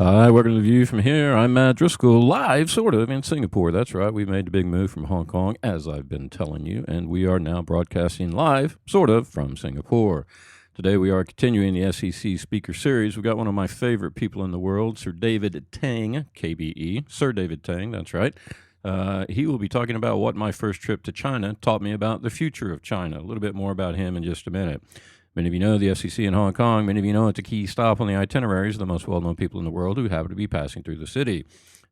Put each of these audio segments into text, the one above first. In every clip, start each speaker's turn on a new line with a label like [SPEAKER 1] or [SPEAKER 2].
[SPEAKER 1] Hi, welcome to The View from Here. I'm Matt Driskill, live, sort of, in Singapore. That's right, we made the big move from Hong Kong, as I've been telling you, and we are now broadcasting live, sort of, from Singapore. Today we are continuing the SEC Speaker Series. We've got one of my favorite people in the world, Sir David Tang, KBE. Sir David Tang, that's right. He will be talking about what my first trip to China taught me about the future of China. A little bit more about him in just a minute. Many of you know the SEC in Hong Kong. Many of you know it's a key stop on the itineraries of the most well-known people in the world who happen to be passing through the city.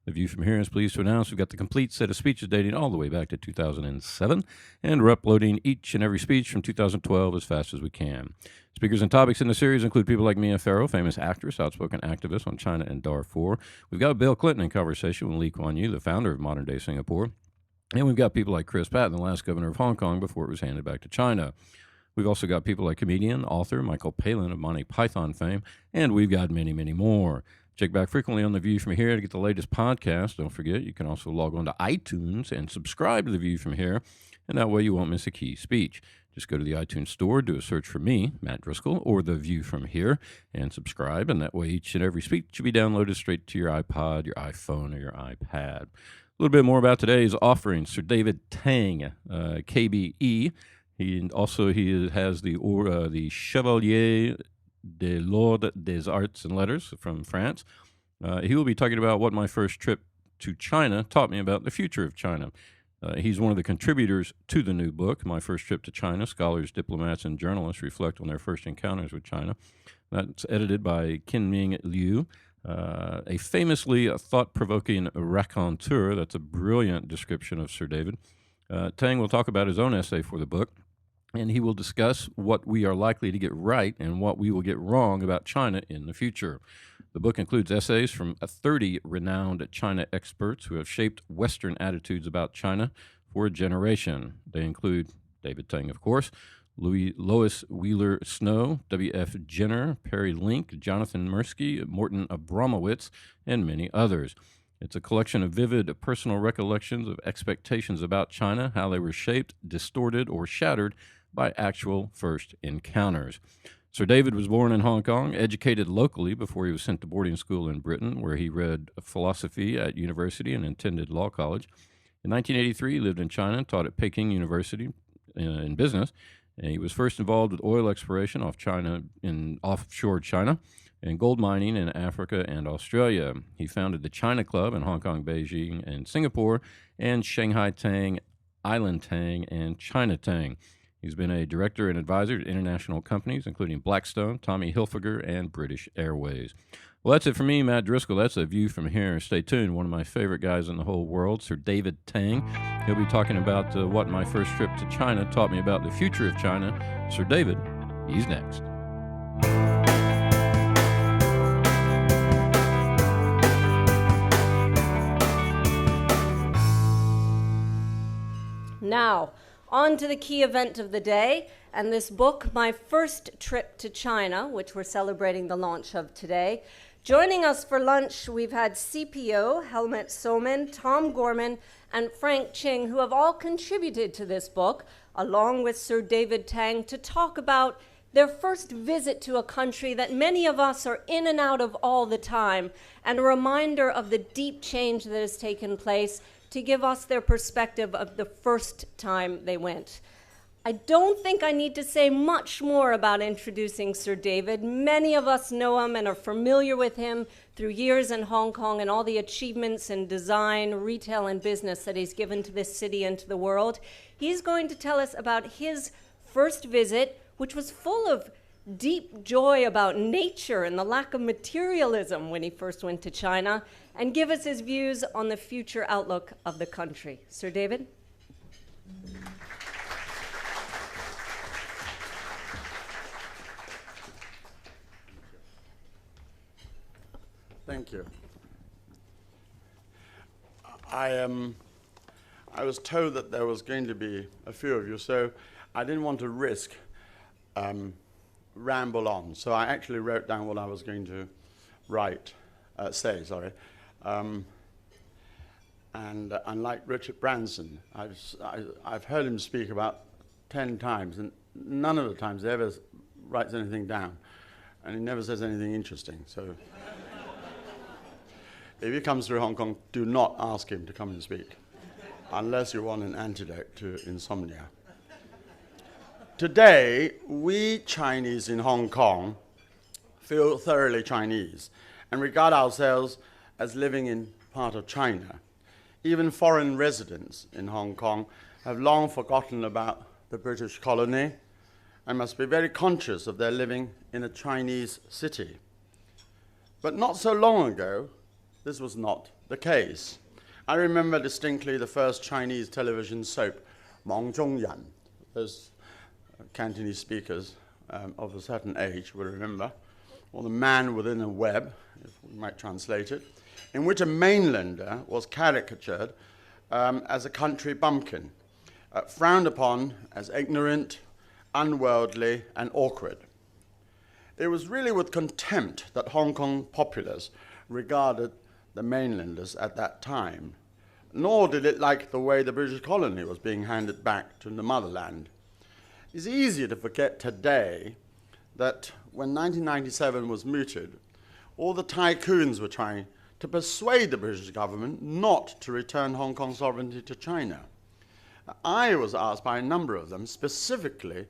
[SPEAKER 1] The View from Here is pleased to announce we've got the complete set of speeches dating all the way back to 2007, and we're uploading each and every speech from 2012 as fast as we can. Speakers and topics in the series include people like Mia Farrow, famous actress, outspoken activist on China and Darfur. We've got Bill Clinton in conversation with Lee Kuan Yew, the founder of modern-day Singapore. And we've got people like Chris Patton, the last governor of Hong Kong before it was handed back to China. We've also got people like comedian, author Michael Palin of Monty Python fame, and we've got many, many more. Check back frequently on The View from Here to get the latest podcast. Don't forget, you can also log on to iTunes and subscribe to The View from Here, and that way you won't miss a key speech. Just go to the iTunes store, do a search for me, Matt Driskill, or The View from Here, and subscribe, and that way each and every speech should be downloaded straight to your iPod, your iPhone, or your iPad. A little bit more about today's offering. Sir David Tang, KBE. He has the Chevalier de l'Ordre des Arts and Letters from France. He will be talking about what my first trip to China taught me about the future of China. He's one of the contributors to the new book, My First Trip to China. Scholars, diplomats, and journalists reflect on their first encounters with China. That's edited by Qinming Liu, a famously thought-provoking raconteur. That's a brilliant description of Sir David. Tang will talk about his own essay for the book, and he will discuss what we are likely to get right and what we will get wrong about China in the future. The book includes essays from 30 renowned China experts who have shaped Western attitudes about China for a generation. They include David Tang, of course, Lois Wheeler Snow, W.F. Jenner, Perry Link, Jonathan Mirsky, Morton Abramowitz, and many others. It's a collection of vivid personal recollections of expectations about China, how they were shaped, distorted, or shattered by actual first encounters. Sir David was born in Hong Kong, educated locally before he was sent to boarding school in Britain, where he read philosophy at university and attended law college. In 1983, he lived in China and taught at Peking University in business. And he was first involved with oil exploration offshore China and gold mining in Africa and Australia. He founded the China Club in Hong Kong, Beijing, and Singapore, and Shanghai Tang, Island Tang, and China Tang. He's been a director and advisor to international companies, including Blackstone, Tommy Hilfiger, and British Airways. Well, that's it for me, Matt Driskill. That's A View from Here. Stay tuned. One of my favorite guys in the whole world, Sir David Tang. He'll be talking about what my first trip to China taught me about the future of China. Sir David, he's next.
[SPEAKER 2] Now, on to the key event of the day, and this book, My First Trip to China, which we're celebrating the launch of today. Joining us for lunch, we've had CPO, Helmut Soman, Tom Gorman, and Frank Ching, who have all contributed to this book, along with Sir David Tang, to talk about their first visit to a country that many of us are in and out of all the time, and a reminder of the deep change that has taken place to give us their perspective of the first time they went. I don't think I need to say much more about introducing Sir David. Many of us know him and are familiar with him through years in Hong Kong and all the achievements in design, retail, and business that he's given to this city and to the world. He's going to tell us about his first visit, which was full of deep joy about nature and the lack of materialism when he first went to China, and give us his views on the future outlook of the country. Sir David?
[SPEAKER 3] Thank you. I was told that there was going to be a few of you, so I didn't want to risk ramble on. So I actually wrote down what I was going to say. And unlike Richard Branson, I've heard him speak about 10 times, and none of the times he ever writes anything down, and he never says anything interesting. So if he comes through Hong Kong, do not ask him to come and speak, unless you want an antidote to insomnia. Today, we Chinese in Hong Kong feel thoroughly Chinese and regard ourselves as living in part of China. Even foreign residents in Hong Kong have long forgotten about the British colony and must be very conscious of their living in a Chinese city. But not so long ago, this was not the case. I remember distinctly the first Chinese television soap, Mong Zhong Yan. Those Cantonese speakers of a certain age will remember, or The Man Within a Web, if we might translate it, in which a mainlander was caricatured as a country bumpkin, frowned upon as ignorant, unworldly, and awkward. It was really with contempt that Hong Kong populace regarded the mainlanders at that time, nor did it like the way the British colony was being handed back to the motherland. It's easy to forget today that when 1997 was mooted, all the tycoons were trying to persuade the British government not to return Hong Kong sovereignty to China. I was asked by a number of them specifically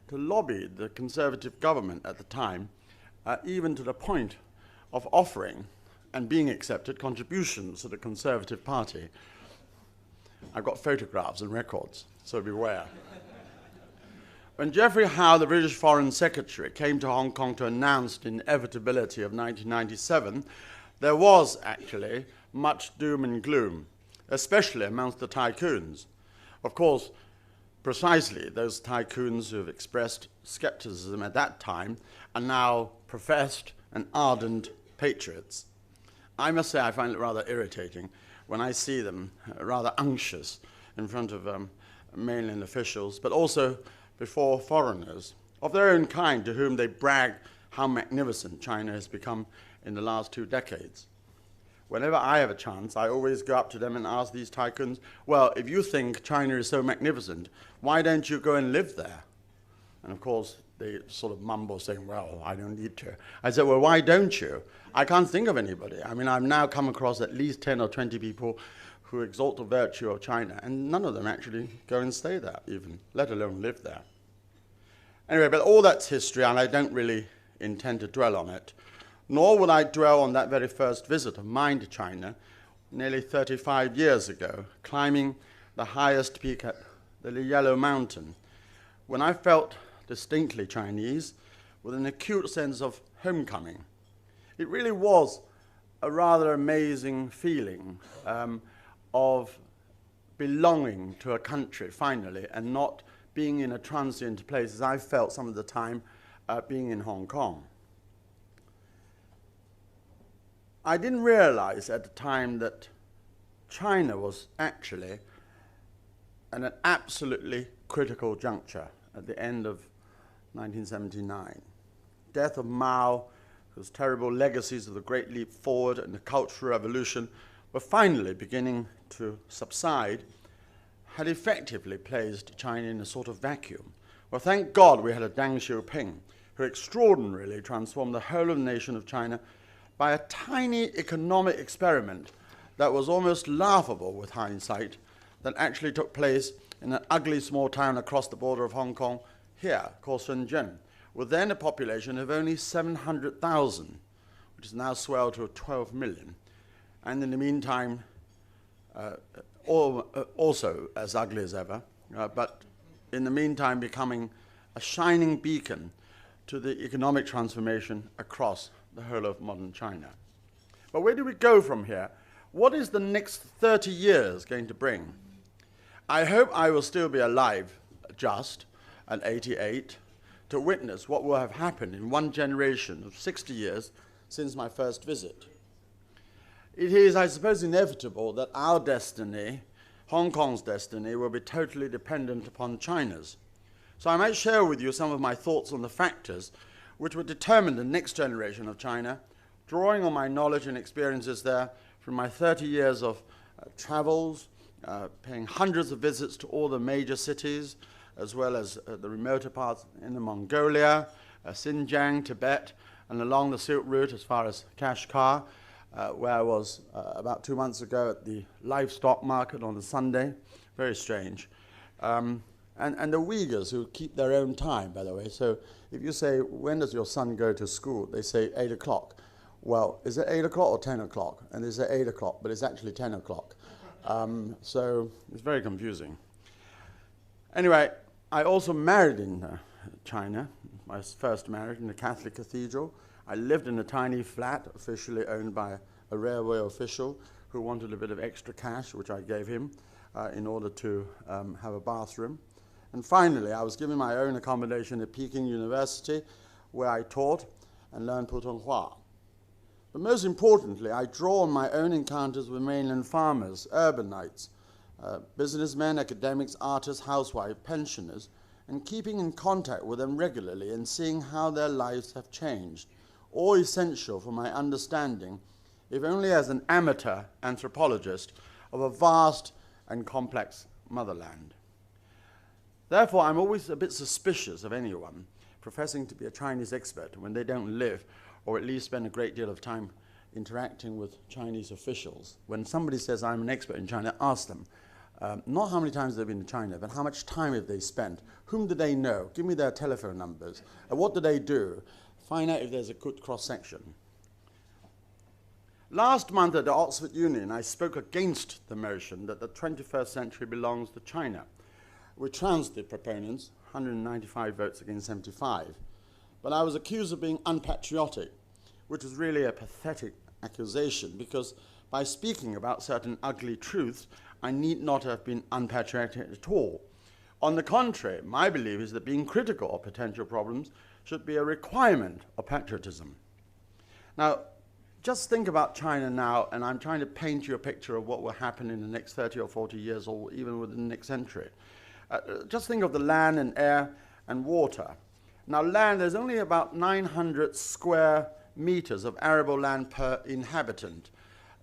[SPEAKER 3] to lobby the Conservative government at the time, even to the point of offering and being accepted contributions to the Conservative Party. I've got photographs and records, so beware. When Geoffrey Howe, the British Foreign Secretary, came to Hong Kong to announce the inevitability of 1997, there was actually much doom and gloom, especially amongst the tycoons. Of course, precisely those tycoons who have expressed skepticism at that time are now professed and ardent patriots. I must say I find it rather irritating when I see them rather unctuous in front of mainland officials, but also before foreigners of their own kind to whom they brag how magnificent China has become in the last 2 decades. Whenever I have a chance, I always go up to them and ask these tycoons, well, if you think China is so magnificent, why don't you go and live there? And of course, they sort of mumble saying, well, I don't need to. I said, well, why don't you? I can't think of anybody. I mean, I've now come across at least 10 or 20 people who exalt the virtue of China, and none of them actually go and stay there even, let alone live there. Anyway, but all that's history, and I don't really intend to dwell on it, nor will I dwell on that very first visit of mine to China nearly 35 years ago, climbing the highest peak at the Yellow Mountain, when I felt distinctly Chinese with an acute sense of homecoming. It really was a rather amazing feeling of belonging to a country, finally, and not being in a transient place, as I felt some of the time being in Hong Kong. I didn't realize at the time that China was actually at an absolutely critical juncture at the end of 1979. Death of Mao, whose terrible legacies of the Great Leap Forward and the Cultural Revolution were finally beginning to subside, had effectively placed China in a sort of vacuum. Well, thank God we had a Deng Xiaoping, who extraordinarily transformed the whole of the nation of China by a tiny economic experiment that was almost laughable with hindsight, that actually took place in an ugly small town across the border of Hong Kong here, called Shenzhen, with then a population of only 700,000, which has now swelled to 12 million. And in the meantime, also as ugly as ever, but in the meantime becoming a shining beacon to the economic transformation across the whole of modern China. But where do we go from here? What is the next 30 years going to bring? I hope I will still be alive, just at 88, to witness what will have happened in one generation of 60 years since my first visit. It is, I suppose, inevitable that our destiny, Hong Kong's destiny, will be totally dependent upon China's. So I might share with you some of my thoughts on the factors which would determine the next generation of China, drawing on my knowledge and experiences there from my 30 years of travels, paying hundreds of visits to all the major cities, as well as the remoter parts in the Mongolia, Xinjiang, Tibet, and along the Silk Route as far as Kashgar, where I was about 2 months ago at the livestock market on a Sunday. Very strange. And the Uyghurs, who keep their own time, by the way. So if you say, when does your son go to school? They say 8 o'clock. Well, is it 8 o'clock or 10 o'clock? And they say 8 o'clock, but it's actually 10 o'clock. So it's very confusing. Anyway, I also married in China, my first marriage in the Catholic cathedral. I lived in a tiny flat, officially owned by a railway official who wanted a bit of extra cash, which I gave him in order to have a bathroom. And finally, I was given my own accommodation at Peking University, where I taught and learned Putonghua. But most importantly, I draw on my own encounters with mainland farmers, urbanites, businessmen, academics, artists, housewives, pensioners, and keeping in contact with them regularly and seeing how their lives have changed, all essential for my understanding, if only as an amateur anthropologist, of a vast and complex motherland. Therefore, I'm always a bit suspicious of anyone professing to be a Chinese expert when they don't live, or at least spend a great deal of time interacting with Chinese officials. When somebody says, I'm an expert in China, ask them, not how many times they've been to China, but how much time have they spent? Whom do they know? Give me their telephone numbers. And what do they do? Find out if there's a good cross-section. Last month at the Oxford Union, I spoke against the motion that the 21st century belongs to China. We trounced the proponents, 195 votes against 75. But I was accused of being unpatriotic, which was really a pathetic accusation, because by speaking about certain ugly truths, I need not have been unpatriotic at all. On the contrary, my belief is that being critical of potential problems should be a requirement of patriotism. Now, just think about China now, and I'm trying to paint you a picture of what will happen in the next 30 or 40 years, or even within the next century. Just think of the land and air and water. Now, land, there's only about 900 square meters of arable land per inhabitant.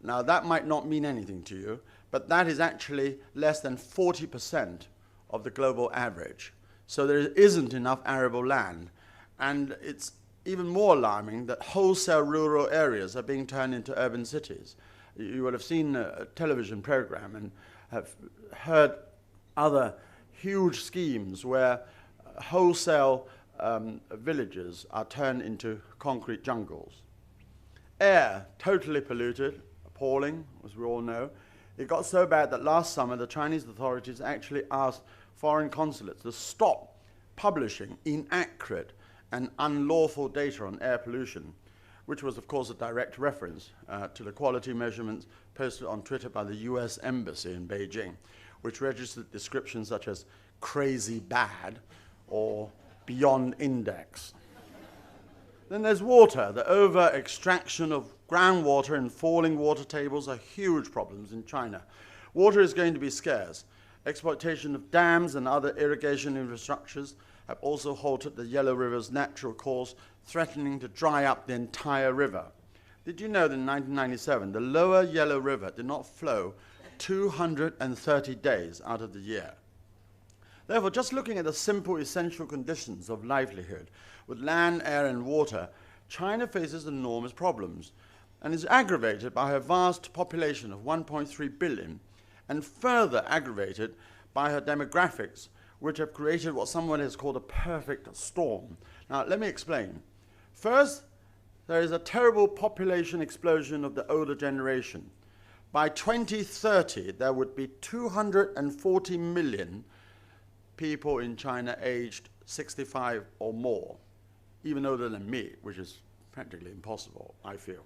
[SPEAKER 3] Now, that might not mean anything to you, but that is actually less than 40% of the global average. So there isn't enough arable land. And it's even more alarming that wholesale rural areas are being turned into urban cities. You will have seen a television program and have heard other huge schemes where wholesale villages are turned into concrete jungles. Air, totally polluted, appalling, as we all know. It got so bad that last summer the Chinese authorities actually asked foreign consulates to stop publishing inaccurate and unlawful data on air pollution, which was, of course, a direct reference to the quality measurements posted on Twitter by the US Embassy in Beijing, which registered descriptions such as crazy bad or beyond index. Then there's water. The over-extraction of groundwater and falling water tables are huge problems in China. Water is going to be scarce. Exploitation of dams and other irrigation infrastructures have also halted the Yellow River's natural course, threatening to dry up the entire river. Did you know that in 1997, the lower Yellow River did not flow 230 days out of the year? Therefore, just looking at the simple essential conditions of livelihood, with land, air, and water, China faces enormous problems and is aggravated by her vast population of 1.3 billion, and further aggravated by her demographics, which have created what someone has called a perfect storm. Now, let me explain. First, there is a terrible population explosion of the older generation. By 2030, there would be 240 million people in China aged 65 or more, even older than me, which is practically impossible, I feel.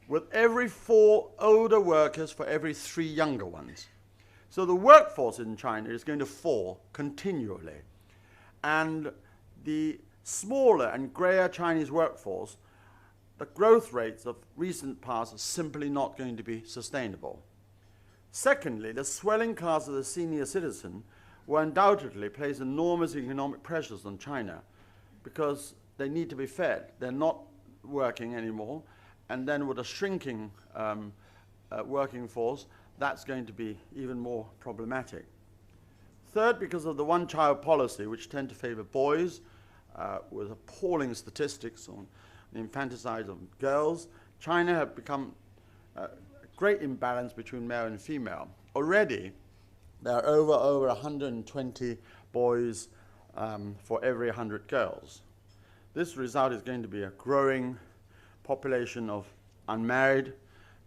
[SPEAKER 3] With every 4 older workers for every 3 younger ones. So the workforce in China is going to fall continually. And the smaller and grayer Chinese workforce, the growth rates of recent past are simply not going to be sustainable. Secondly, the swelling class of the senior citizen will undoubtedly place enormous economic pressures on China because they need to be fed. They're not working anymore, and then with a shrinking working force, that's going to be even more problematic. Third, because of the one-child policy, which tend to favor boys, with appalling statistics on the infanticide of girls, China have become a great imbalance between male and female. Already, there are over 120 boys for every 100 girls. This result is going to be a growing population of unmarried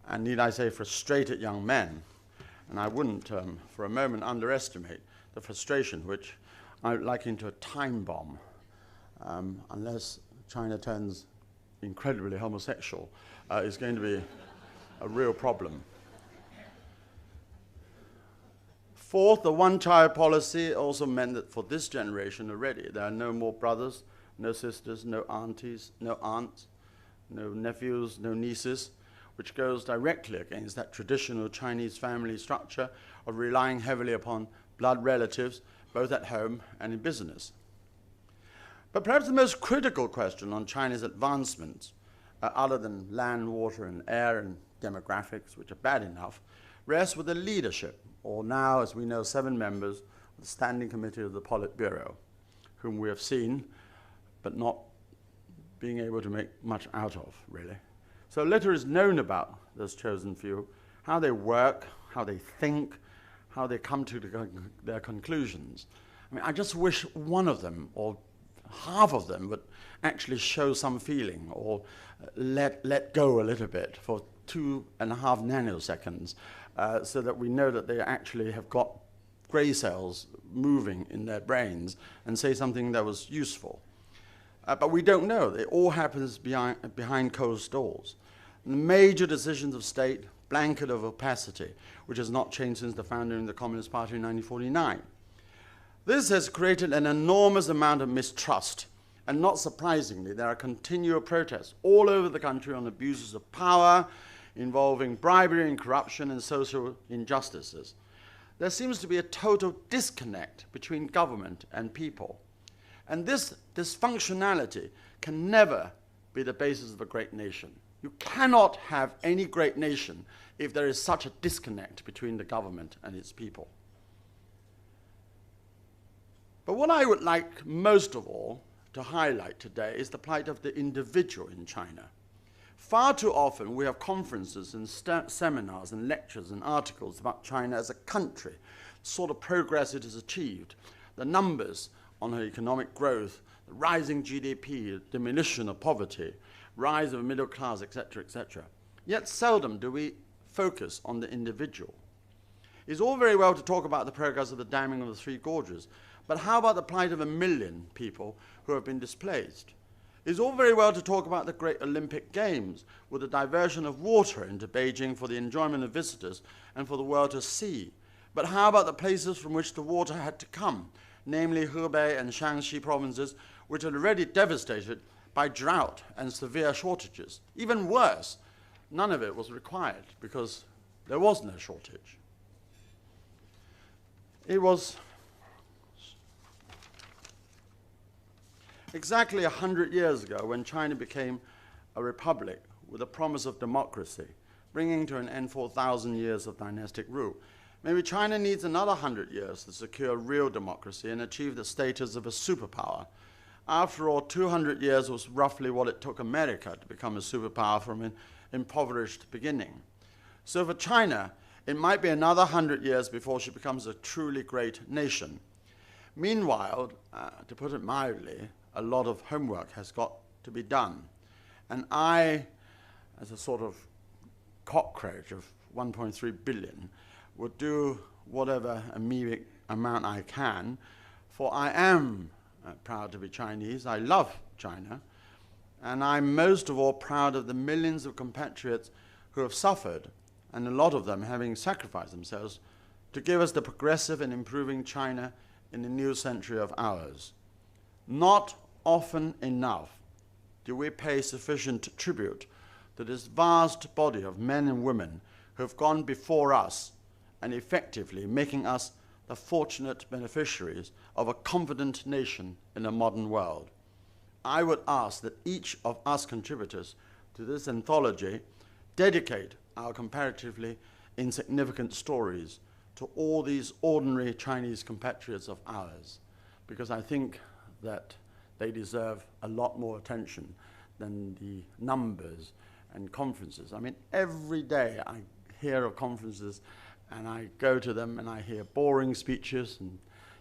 [SPEAKER 3] and, need I say, frustrated young men. And I wouldn't, for a moment, underestimate the frustration which I would liken to a time bomb, unless China turns incredibly homosexual, is going to be a real problem. Fourth, the one-child policy also meant that for this generation already, there are no more brothers, no sisters, no aunties, no aunts, no nephews, no nieces, which goes directly against that traditional Chinese family structure of relying heavily upon blood relatives, both at home and in business. But perhaps the most critical question on China's advancements, other than land, water, and air and demographics, which are bad enough, rests with the leadership, or now, as we know, 7 members of the Standing Committee of the Politburo, whom we have seen, but not being able to make much out of, really. So little is known about this chosen few, how they work, how they think, how they come to their conclusions. I mean, I just wish one of them, or half of them, would actually show some feeling, or let go a little bit for 2.5 nanoseconds, so that we know that they actually have got gray cells moving in their brains and say something that was useful. But we don't know. It all happens behind closed doors. The major decisions of state, blanket of opacity, which has not changed since the founding of the Communist Party in 1949. This has created an enormous amount of mistrust, and not surprisingly, there are continual protests all over the country on abuses of power, involving bribery and corruption and social injustices. There seems to be a total disconnect between government and people. And this dysfunctionality can never be the basis of a great nation. You cannot have any great nation if there is such a disconnect between the government and its people. But what I would like most of all to highlight today is the plight of the individual in China. Far too often we have conferences and seminars and lectures and articles about China as a country, the sort of progress it has achieved, the numbers on her economic growth, the rising GDP, the diminution of poverty, rise of a middle class, etc., etc. Yet seldom do we focus on the individual. It's all very well to talk about the progress of the damming of the Three Gorges, but how about the plight of 1 million people who have been displaced? It's all very well to talk about the great Olympic Games, with the diversion of water into Beijing for the enjoyment of visitors and for the world to see. But how about the places from which the water had to come, namely Hebei and Shanxi provinces, which are already devastated by drought and severe shortages? Even worse, none of it was required because there was no shortage. It was exactly 100 years ago when China became a republic with a promise of democracy, bringing to an end 4,000 years of dynastic rule. Maybe China needs another 100 years to secure real democracy and achieve the status of a superpower. After all, 200 years was roughly what it took America to become a superpower from an impoverished beginning. So for China, it might be another 100 years before she becomes a truly great nation. Meanwhile, to put it mildly, a lot of homework has got to be done. And I, as a sort of cockroach of 1.3 billion, would do whatever immediate amount I can, for I am proud to be Chinese. I love China. And I'm most of all proud of the millions of compatriots who have suffered, and a lot of them having sacrificed themselves to give us the progressive and improving China in the new century of ours. Not often enough do we pay sufficient tribute to this vast body of men and women who have gone before us and effectively making us the fortunate beneficiaries of a confident nation in a modern world. I would ask that each of us contributors to this anthology dedicate our comparatively insignificant stories to all these ordinary Chinese compatriots of ours, because I think that they deserve a lot more attention than the numbers and conferences. I mean, every day I hear of conferences and I go to them and I hear boring speeches and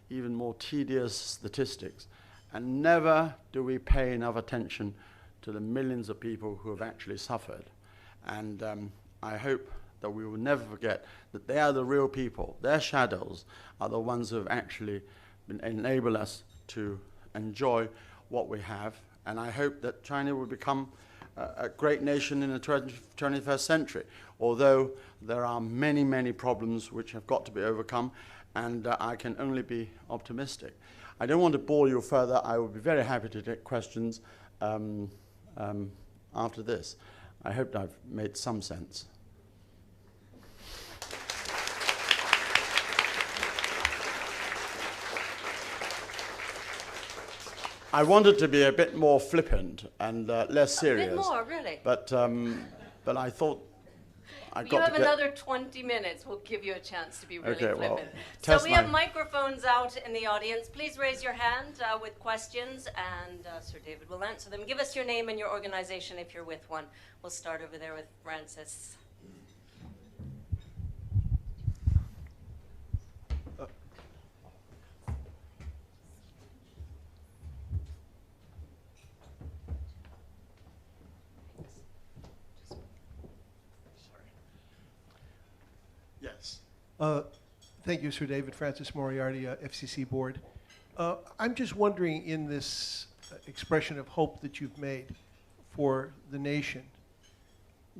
[SPEAKER 3] even more tedious statistics, and never do we pay enough attention to the millions of people who have actually suffered. And I hope that we will never forget that they are the real people. Their shadows are the ones who have actually enabled us to enjoy what we have. And I hope that China will become a great nation in the 21st century, although there are many, many problems which have got to be overcome, and I can only be optimistic. I don't want to bore you further. I will be very happy to take questions after this. I hope I've made some sense. I wanted to be a bit more flippant and less serious.
[SPEAKER 2] A bit more, really.
[SPEAKER 3] But I thought I got
[SPEAKER 2] You have
[SPEAKER 3] to
[SPEAKER 2] another 20 minutes. We'll give you a chance to be really
[SPEAKER 3] Okay, well,
[SPEAKER 2] flippant. So
[SPEAKER 3] test
[SPEAKER 2] we have
[SPEAKER 3] my-
[SPEAKER 2] microphones out in the audience. Please raise your hand with questions, and Sir David will answer them. Give us your name and your organization if you're with one. We'll start over there with Francis.
[SPEAKER 3] Yes.
[SPEAKER 4] Thank you, Sir David. Francis Moriarty, FCC Board. I'm just wondering, in this expression of hope that you've made for the nation,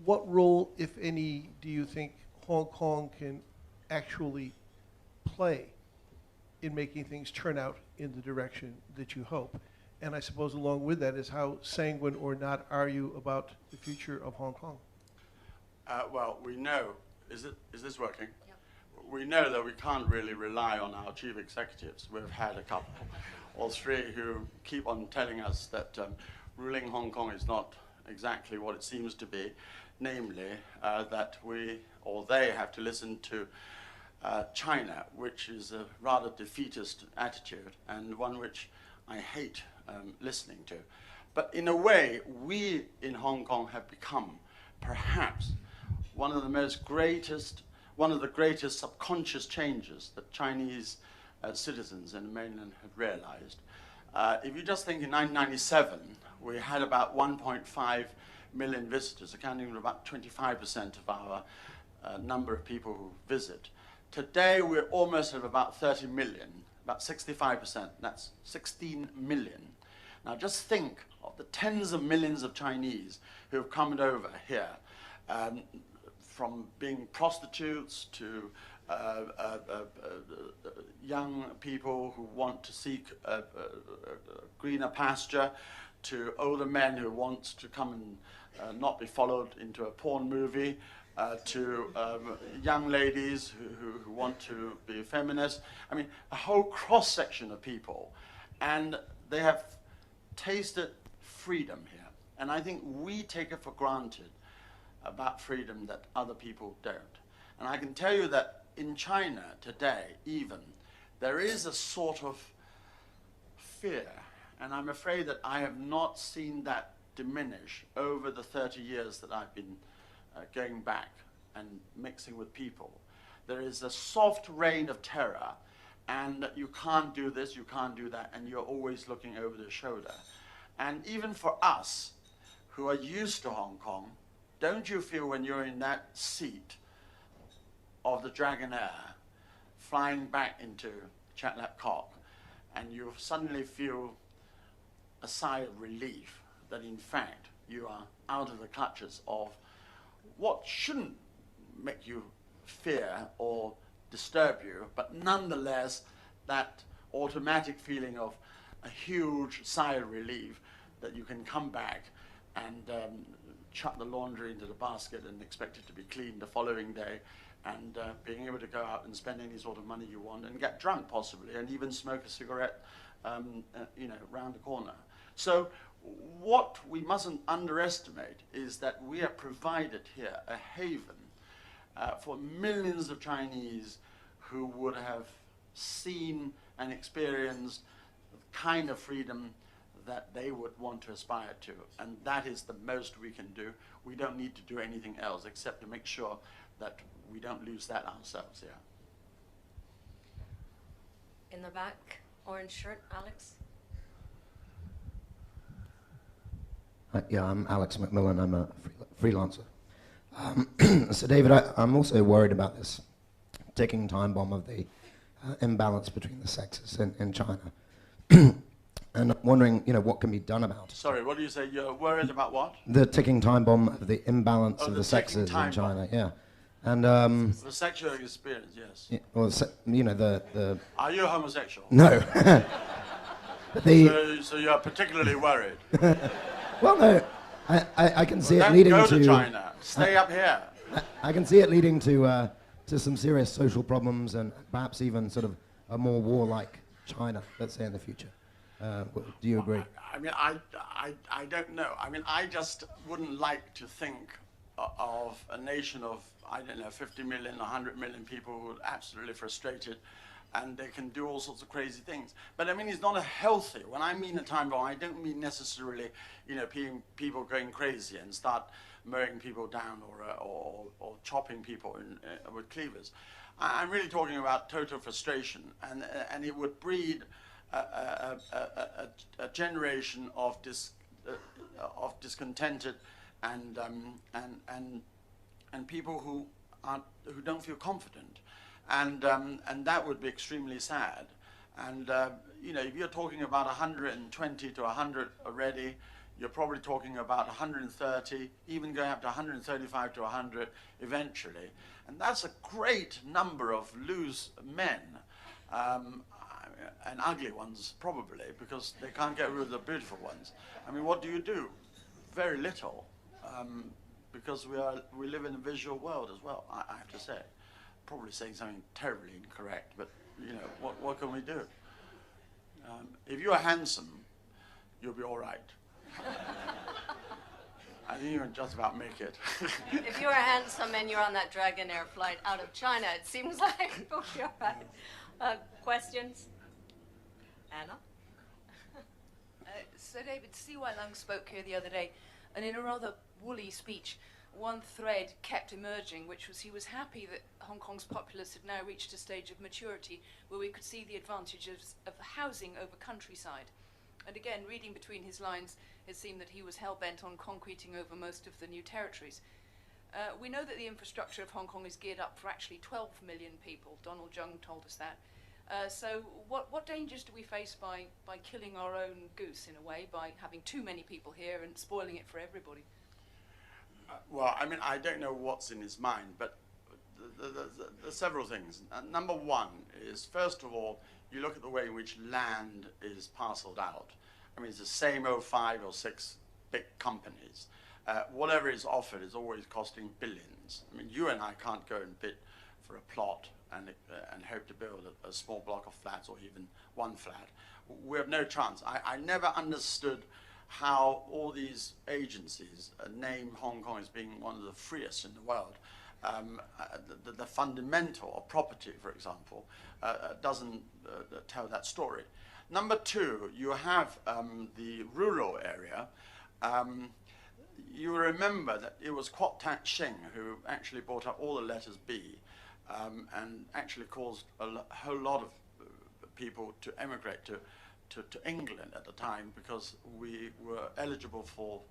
[SPEAKER 4] what role, if any, do you think Hong Kong can actually play in making things turn out in the direction that you hope? And I suppose along with that is, how sanguine or not are you about the future of Hong Kong?
[SPEAKER 3] Well, we know, is this working? Yep. We know that we can't really rely on our chief executives. We've had a couple, or three, who keep on telling us that ruling Hong Kong is not exactly what it seems to be, namely that we, or they, have to listen to China, which is a rather defeatist attitude, and one which I hate listening to. But in a way, we in Hong Kong have become perhaps one of the greatest subconscious changes that Chinese citizens in the mainland have realized. If you just think in 1997, we had about 1.5 million visitors, accounting for about 25% of our number of people who visit. Today, we're almost at about 30 million, about 65%. That's 16 million. Now, just think of the tens of millions of Chinese who have come over here, from being prostitutes to young people who want to seek a greener pasture, to older men who want to come and not be followed into a porn movie, to young ladies who want to be feminists. I mean, a whole cross-section of people. And they have tasted freedom here. And I think we take it for granted about freedom that other people don't. And I can tell you that in China today, even, there is a sort of fear, and I'm afraid that I have not seen that diminish over the 30 years that I've been going back and mixing with people. There is a soft reign of terror, and you can't do this, you can't do that, and you're always looking over the shoulder. And even for us, who are used to Hong Kong, don't you feel when you're in that seat of the Dragonair, flying back into Chat Lap Kok, and you suddenly feel a sigh of relief that in fact you are out of the clutches of what shouldn't make you fear or disturb you, but nonetheless that automatic feeling of a huge sigh of relief that you can come back and chuck the laundry into the basket and expect it to be clean the following day, and being able to go out and spend any sort of money you want and get drunk possibly and even smoke a cigarette, round the corner. So what we mustn't underestimate is that we have provided here a haven for millions of Chinese who would have seen and experienced the kind of freedom that they would want to aspire to. And that is the most we can do. We don't need to do anything else except to make sure that we don't lose that ourselves, yeah.
[SPEAKER 2] In the back, orange shirt, Alex.
[SPEAKER 5] Yeah, I'm Alex McMillan. I'm a freelancer. So, David, I'm also worried about this ticking time bomb of the imbalance between the sexes in China. And I'm wondering, what can be done about it?
[SPEAKER 3] Sorry, what do you say? You're worried about what?
[SPEAKER 5] The ticking time bomb of the imbalance of the sexes in
[SPEAKER 3] ticking
[SPEAKER 5] China,
[SPEAKER 3] time
[SPEAKER 5] yeah. And
[SPEAKER 3] the sexual experience, yes.
[SPEAKER 5] yeah, well, the
[SPEAKER 3] Are you homosexual?
[SPEAKER 5] no. But
[SPEAKER 3] So you're particularly worried.
[SPEAKER 5] well, no, I can see it
[SPEAKER 3] Don't
[SPEAKER 5] leading
[SPEAKER 3] go
[SPEAKER 5] to
[SPEAKER 3] to China. Stay up here.
[SPEAKER 5] I can see it leading to some serious social problems and perhaps even sort of a more warlike China, let's say, in the future. Do you agree?
[SPEAKER 3] I mean, I don't know. I mean, I just wouldn't like to think of a nation of, 50 million, 100 million people who are absolutely frustrated and they can do all sorts of crazy things. But I mean, it's not a healthy, when I mean a time bomb, I don't mean necessarily, people going crazy and start mowing people down or chopping people with cleavers. I'm really talking about total frustration, and it would breed a generation of discontented and people who don't feel confident, and that would be extremely sad. And if you're talking about 120 to 100 already, you're probably talking about 130, even going up to 135 to 100 eventually, and that's a great number of loose men. And ugly ones, probably, because they can't get rid of the beautiful ones. I mean, what do you do? Very little, because we live in a visual world as well, I have to say. Probably saying something terribly incorrect, but, what can we do? If you're handsome, you'll be all right. I think you can just about make it.
[SPEAKER 2] If you're handsome and you're on that Dragonair flight out of China, it seems like you'll be all right. Questions? Anna?
[SPEAKER 6] Sir David, C.Y. Lung spoke here the other day, and in a rather woolly speech, one thread kept emerging, which was he was happy that Hong Kong's populace had now reached a stage of maturity where we could see the advantages of housing over countryside. And again, reading between his lines, it seemed that he was hell-bent on concreting over most of the new territories. We know that the infrastructure of Hong Kong is geared up for actually 12 million people. Donald Jung told us that. So what dangers do we face by killing our own goose, in a way, by having too many people here and spoiling it for everybody?
[SPEAKER 3] Well, I mean, I don't know what's in his mind, but there's several things. Number one is, first of all, you look at the way in which land is parceled out. I mean, it's the same 5 or 6 big companies. Whatever is offered is always costing billions. I mean, you and I can't go and bid for a plot and hope to build a small block of flats or even one flat. We have no chance. I never understood how all these agencies name Hong Kong as being one of the freest in the world. The fundamental of property, for example, doesn't tell that story. Number two, you have the rural area. You remember that it was Kwok Tak Shing who actually brought up all the letters B and actually caused a whole lot of people to emigrate to England at the time, because we were eligible for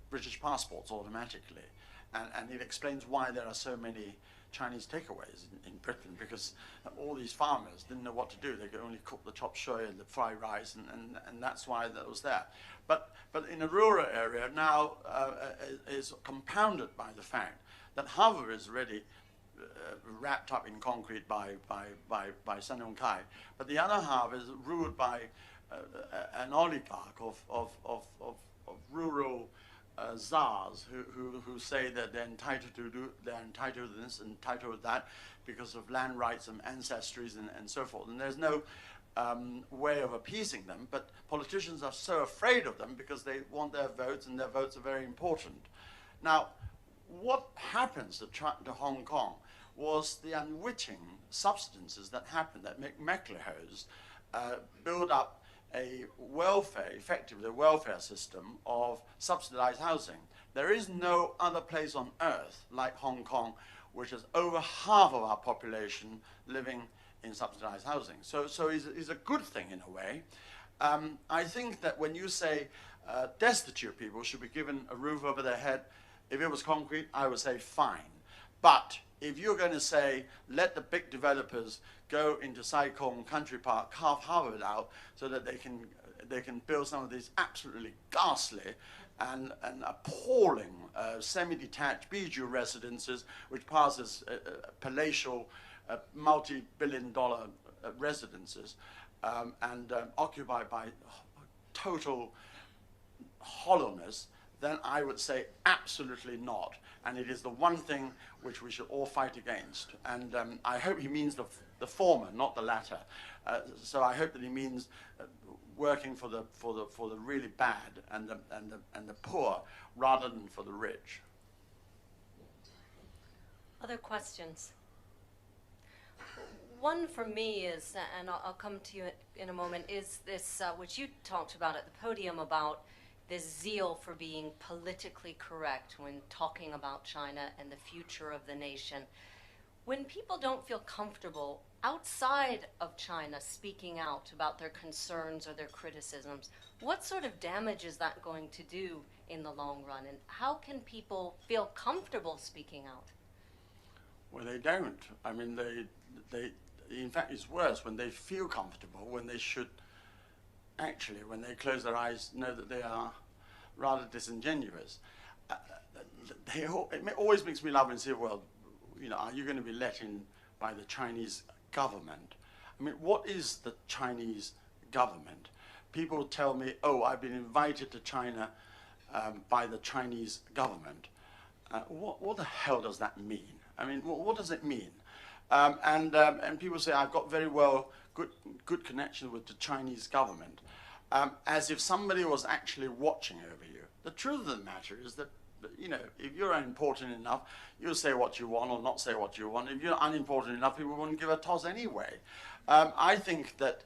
[SPEAKER 3] British passports automatically. And it explains why there are so many Chinese takeaways in Britain, because all these farmers didn't know what to do. They could only cook the chop suey and the fried rice, and that's why that was there. But in a rural area now is compounded by the fact that half of it is already wrapped up in concrete by Sun Yong Kai, but the other half is ruled by an oligarch of rural czars who say that they're entitled they're entitled to this, entitled to that, because of land rights and ancestries and so forth. And there's no way of appeasing them, but politicians are so afraid of them because they want their votes, and their votes are very important. Now, what happens to Hong Kong was the unwitting substances that happened, that make McLehose build up a welfare, effectively a welfare system of subsidized housing. There is no other place on earth like Hong Kong, which has over half of our population living in subsidized housing. So it's a good thing in a way. I think that when you say destitute people should be given a roof over their head, if it was concrete, I would say fine. But if you're going to say, let the big developers go into Sai Kung Country Park, carve Harvard out, so that they can build some of these absolutely ghastly and appalling semi-detached bijou residences, which pass as palatial, multi-billion-dollar residences, and occupied by total hollowness, then I would say absolutely not. And it is the one thing which we should all fight against. And I hope he means the former, not the latter. So I hope that he means working for the really bad and the poor, rather than for the rich.
[SPEAKER 2] Other questions? One for me is, and I'll come to you in a moment, is this, which you talked about at the podium, about this zeal for being politically correct when talking about China and the future of the nation. When people don't feel comfortable outside of China speaking out about their concerns or their criticisms, what sort of damage is that going to do in the long run? And how can people feel comfortable speaking out?
[SPEAKER 3] Well, they don't. I mean, they in fact, it's worse when they feel comfortable, when they should actually, when they close their eyes, know that they are rather disingenuous. It always makes me laugh and say, well, you know, are you going to be let in by the Chinese government? I mean, what is the Chinese government? People tell me, oh, I've been invited to China by the Chinese government. What the hell does that mean? I mean, what does it mean? And people say, I've got very good connection with the Chinese government, as if somebody was actually watching over you. The truth of the matter is that, you know, if you're unimportant enough, you'll say what you want or not say what you want. If you're unimportant enough, people wouldn't give a toss anyway. I think that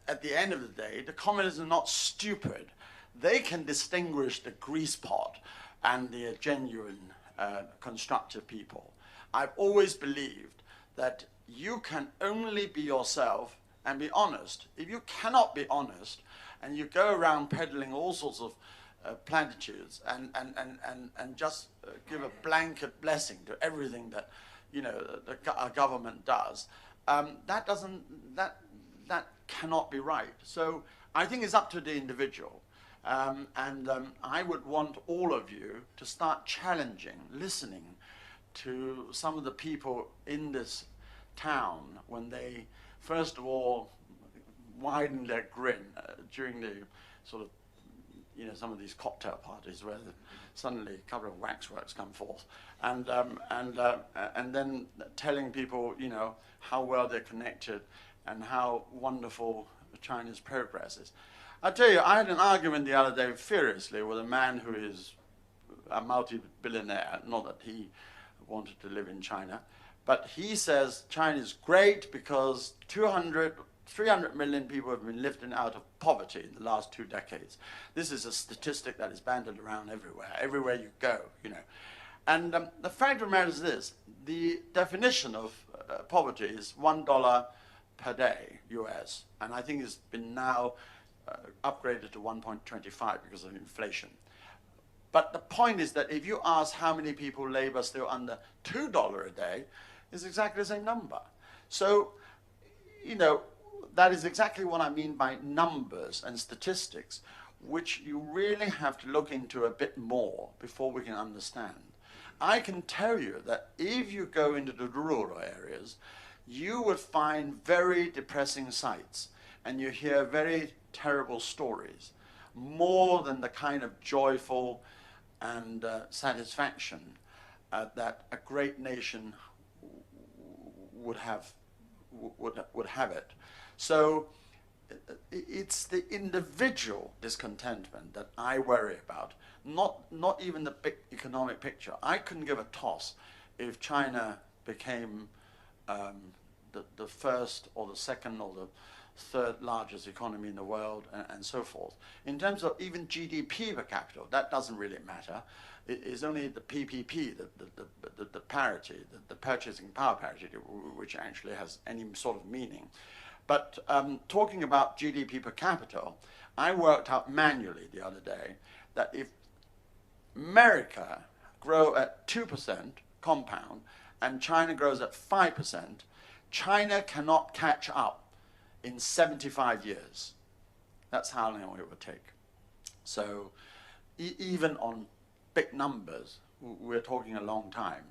[SPEAKER 3] at the end of the day, the communists are not stupid. They can distinguish the grease pot and the genuine constructive people. I've always believed that you can only be yourself and be honest. If you cannot be honest and you go around peddling all sorts of platitudes and just give a blanket blessing to everything that, you know, our government does, that cannot be right. So I think it's up to the individual. I would want all of you to start challenging, listening to some of the people in this town when they, first of all, widen their grin during the sort of, you know, some of these cocktail parties where suddenly a couple of waxworks come forth, and then telling people, you know, how well they're connected and how wonderful China's progress is. I tell you, I had an argument the other day furiously with a man who is a multi-billionaire, not that he wanted to live in China, but he says China is great because 300 million people have been lifted out of poverty in the last 2 decades. This is a statistic that is bandied around everywhere you go, you know. And the fact of the matter is this: the definition of poverty is $1 per day US, and I think it's been now upgraded to 1.25 because of inflation. But the point is that if you ask how many people labor still under $2 a day, it's exactly the same number. So, you know, that is exactly what I mean by numbers and statistics, which you really have to look into a bit more before we can understand. I can tell you that if you go into the rural areas, you would find very depressing sights, and you hear very terrible stories, more than the kind of joyful, and satisfaction that a great nation would have it. So it's the individual discontentment that I worry about, not even the big economic picture. I couldn't give a toss if China became the first or the second or the third largest economy in the world, and so forth. In terms of even GDP per capita, that doesn't really matter. It is only the PPP, the parity, the purchasing power parity, which actually has any sort of meaning. But talking about GDP per capita, I worked out manually the other day that if America grow at 2% compound and China grows at 5%, China cannot catch up in 75 years. That's how long it would take. So even on big numbers, we're talking a long time.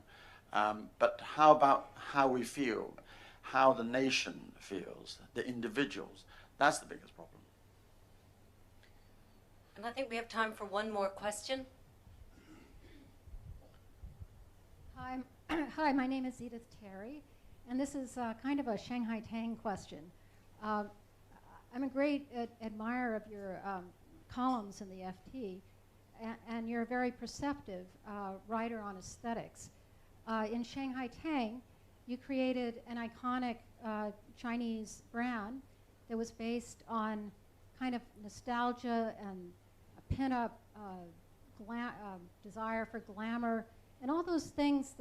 [SPEAKER 3] But how about how we feel, how the nation feels, the individuals? That's the biggest problem.
[SPEAKER 2] And I think we have time for one more question.
[SPEAKER 7] Hi, hi, my name is Edith Terry, and this is kind of a Shanghai Tang question. I'm a great admirer of your columns in the FT, and you're a very perceptive writer on aesthetics. In Shanghai Tang, you created an iconic Chinese brand that was based on kind of nostalgia and a pin-up desire for glamour, and all those things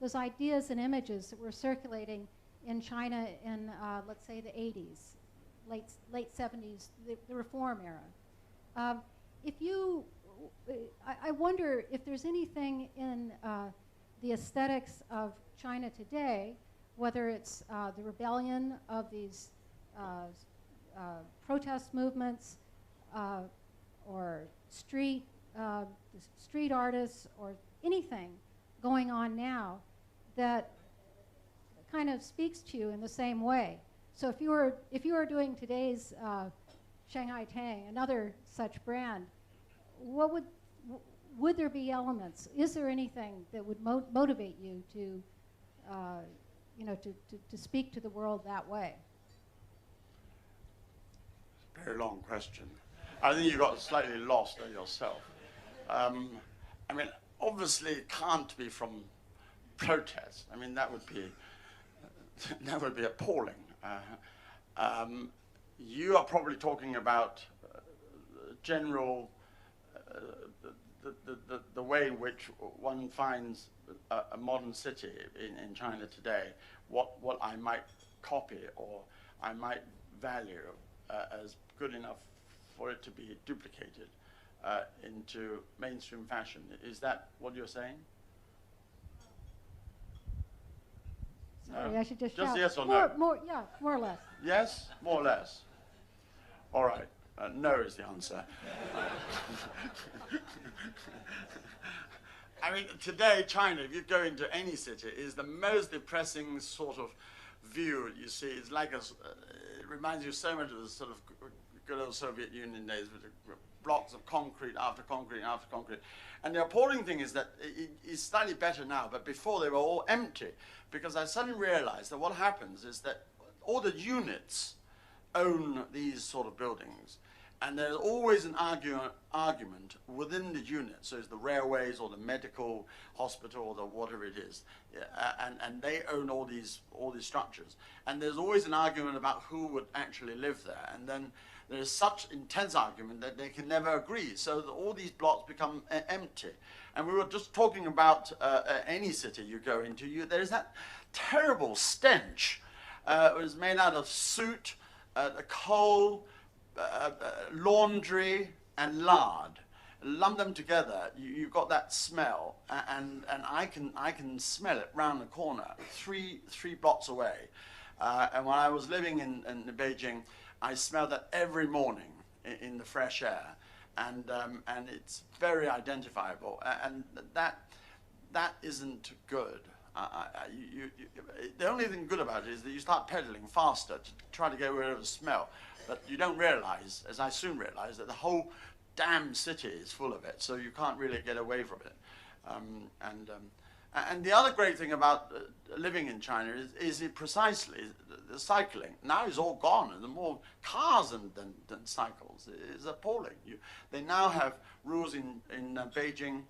[SPEAKER 7] those ideas and images that were circulating in China in, let's say, the 80s, late 70s, the Reform era. I wonder if there's anything in the aesthetics of China today, whether it's the rebellion of these protest movements or street artists or anything going on now that kind of speaks to you in the same way. So if you were doing today's Shanghai Tang, another such brand, what would there be elements? Is there anything that would motivate you to to speak to the world that way?
[SPEAKER 3] Very long question. I think you got slightly lost in yourself. I mean, obviously it can't be from protest. I mean, that would be appalling. You are probably talking about general the way in which one finds a modern city in China today, what I might copy or I might value as good enough for it to be duplicated into mainstream fashion. Is that what you're saying?
[SPEAKER 7] Sorry,
[SPEAKER 3] No?
[SPEAKER 7] I should just
[SPEAKER 3] Just
[SPEAKER 7] shout.
[SPEAKER 3] yes or no?
[SPEAKER 7] More or less.
[SPEAKER 3] Yes? More or less? All right. No is the answer. I mean, today, China, if you go into any city, is the most depressing sort of view you see. It's like it reminds you so much of the sort of good old Soviet Union days with the blocks of concrete after concrete after concrete. And the appalling thing is that it's slightly better now, but before they were all empty, because I suddenly realized that what happens is that all the units own these sort of buildings, and there's always an argument within the unit. So it's the railways or the medical hospital or the whatever it is, and they own all these structures. And there's always an argument about who would actually live there. And then there's such intense argument that they can never agree. So all these blocks become empty. And we were just talking about any city you go into. There's that terrible stench. It was made out of soot, coal, laundry and lard. Lump them together, you've got that smell, and I can smell it round the corner, three blocks away. And when I was living in Beijing, I smelled that every morning in the fresh air, and it's very identifiable, and that isn't good. The only thing good about it is that you start pedaling faster to try to get rid of the smell. But you don't realize, as I soon realized, that the whole damn city is full of it, so you can't really get away from it. And the other great thing about living in China is it precisely the cycling. Now is all gone, and there are more cars than cycles. It's appalling. They now have rules in Beijing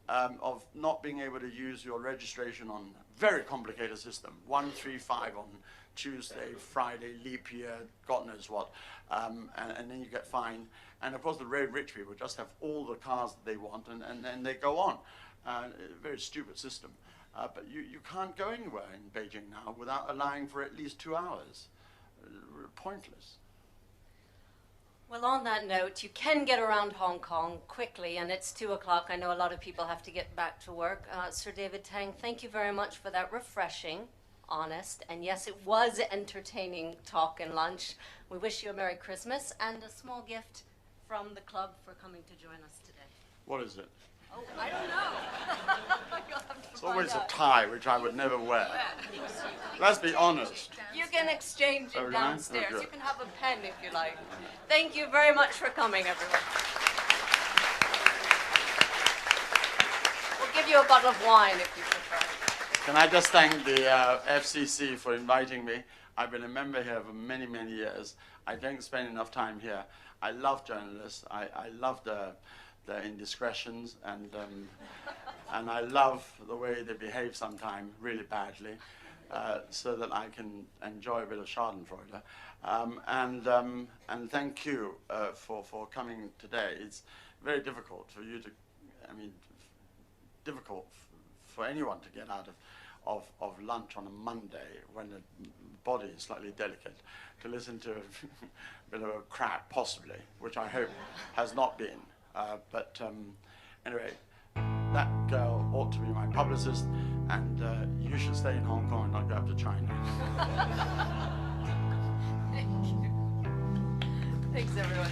[SPEAKER 3] of not being able to use your registration on very complicated system. 135 on Tuesday, Friday, leap year, God knows what, and then you get fined. And of course, the very rich people just have all the cars that they want, and then they go on. Very stupid system. But you can't go anywhere in Beijing now without allowing for at least 2 hours. Pointless.
[SPEAKER 2] Well, on that note, you can get around Hong Kong quickly, and it's 2 o'clock. I know a lot of people have to get back to work. Sir David Tang, thank you very much for that refreshing, honest, and yes, it was entertaining talk and lunch. We wish you a Merry Christmas and a small gift from the club for coming to join us today.
[SPEAKER 3] What is it?
[SPEAKER 2] Oh, I don't know. You'll have to
[SPEAKER 3] It's always
[SPEAKER 2] find
[SPEAKER 3] a
[SPEAKER 2] out.
[SPEAKER 3] tie, which I would never wear. Let's be honest.
[SPEAKER 2] You can exchange
[SPEAKER 3] Oh,
[SPEAKER 2] it
[SPEAKER 3] really?
[SPEAKER 2] downstairs.
[SPEAKER 3] Oh, good.
[SPEAKER 2] You can have a pen if you like. Thank you very much for coming, everyone. We'll give you a bottle of wine if you prefer.
[SPEAKER 3] Can I just thank the FCC for inviting me? I've been a member here for many, many years. I don't spend enough time here. I love journalists. I love their indiscretions, and I love the way they behave sometimes really badly, so that I can enjoy a bit of Schadenfreude. And thank you for coming today. It's very difficult for you to, difficult for anyone to get out of lunch on a Monday when the body is slightly delicate, to listen to a bit of a crap, possibly, which I hope has not been. But anyway, that girl ought to be my publicist, and you should stay in Hong Kong and not go up to China.
[SPEAKER 2] Thank you. Thanks, everyone.